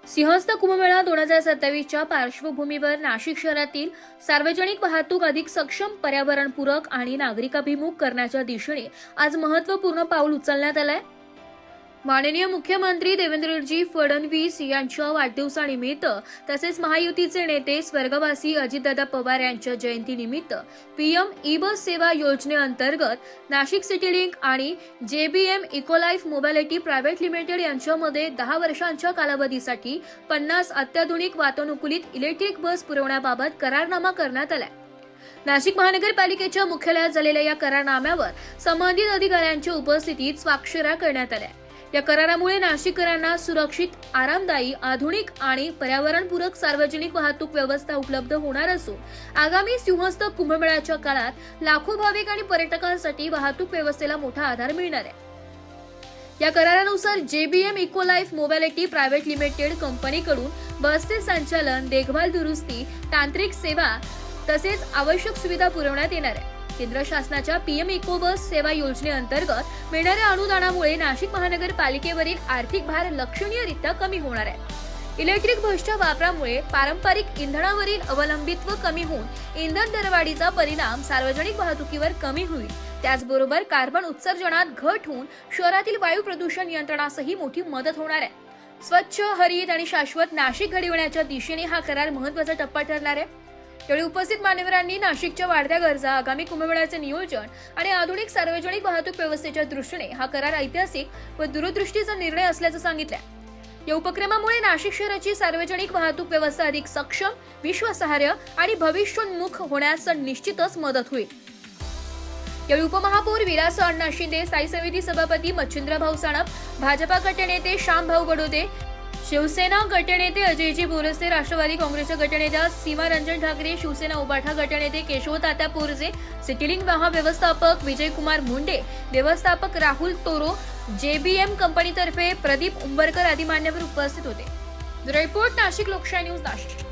सिंहस्थ कुंभमेळा 2027च्या पार्श्वभूमीवर नाशिक शहरातील सार्वजनिक वाहतूक अधिक सक्षम, पर्यावरणपूरक आणि नागरिकाभिमुख करण्याच्या दिशेने आज महत्त्वपूर्ण पाऊल उचलण्यात आलंय। माननीय मुख्यमंत्री देवेंद्रजी फडणवीस यांच्या वाढदिवसानिमित्त तसेच महायुतीचे नेते स्वर्गवासी अजितदादा पवार यांच्या जयंतीनिमित्त पीएम ई बस सेवा योजनेअंतर्गत नाशिक सिटी लिंक आणि जेबीएम इकोलाइफ मोबिलिटी प्रायव्हेट लिमिटेड यांच्यामध्ये 10 वर्षांच्या कालावधीसाठी 50 अत्याधुनिक वातानुकूलित इलेक्ट्रिक बस पुरवण्याबाबत करारनामा करण्यात आलाय। नाशिक महानगरपालिकेच्या मुख्यालयात झालेल्या या करारनाम्यावर संबंधित अधिकाऱ्यांच्या उपस्थितीत स्वाक्षऱ्या करण्यात आल्या। या करारामुळे नाशिककरांना सुरक्षित, आरामदायी, आधुनिक आणि पर्यावरणपूरक सार्वजनिक वाहतूक व्यवस्था उपलब्ध होणार असून आगामी सिंहस्थ कुंभमेळ्याच्या काळात लाखो भाविक आणि पर्यटकांसाठी वाहतूक व्यवस्थेला मोठा आधार मिळणार आहे। या करारानुसार जेबीएम इकोलाइफ मोबिलिटी प्रायव्हेट लिमिटेड कंपनीकडून बसचे संचालन, देखभाल, दुरुस्ती, तांत्रिक सेवा तसेच आवश्यक सुविधा पुरवण्यात येणार आहे। केंद्र शासनाच्या पीएम इको बस सेवा योजनेअंतर्गत मिळणाऱ्या अनुदानामुळे नाशिक महानगरपालिकेवरील आर्थिक भार लक्षणीयरित्या कमी होणार आहे। इलेक्ट्रिक बसच्या वापरामुळे पारंपरिक इंधनावरील अवलंबित्व कमी होऊन इंधन दरवाढीचा परिणाम सार्वजनिक वाहतुकीवर कमी होईल। त्याचबरोबर कार्बन उत्सर्जनात घट होऊन शहरातील वायू प्रदूषण नियंत्रणासही मोठी मदत होणार आहे। स्वच्छ, हरित आणि शाश्वत नाशिक घडविण्याच्या दिशेने हा करार महत्त्वाचा टप्पा ठरणार आहे। यावेळी उपस्थित मान्यवरांनी नाशिकच्या वाढत्या गरजा, आगामी कुंभमेळ्याचे नियोजन आणि आधुनिक सार्वजनिक वाहतूक व्यवस्थेच्या दृष्टीने हा करार ऐतिहासिक व दूरदृष्टीचा निर्णय असल्याचं सांगितलं। या उपक्रमामुळे नाशिक शहराची सार्वजनिक वाहतूक व्यवस्था अधिक सक्षम, विश्वासार्ह आणि भविष्योन्मुख होण्यास निश्चितच मदत होईल। यावेळी उपमहापौर विलास अण्णा शिंदे, स्थायी समिती सभापती मच्छिंद्रभाऊ सानप, भाजपा गटनेते श्यामभाऊ बडोदे, शिवसेना गटनेते अजयजी बोरसे, राष्ट्रवादी काँग्रेसच्या गटनेत्या सीमा रंजन ठाकरे, शिवसेना उबाठा गटनेते केशव तात्या पोरजे, सिटीलिंक व्यवस्थापक विजयकुमार मुंडे, व्यवस्थापक राहुल तोरो, जेबीएम कंपनीतर्फे प्रदीप उंबरकर आदी मान्यवर उपस्थित होते। रिपोर्ट नाशिक लोकशाही न्यूज नाशिक।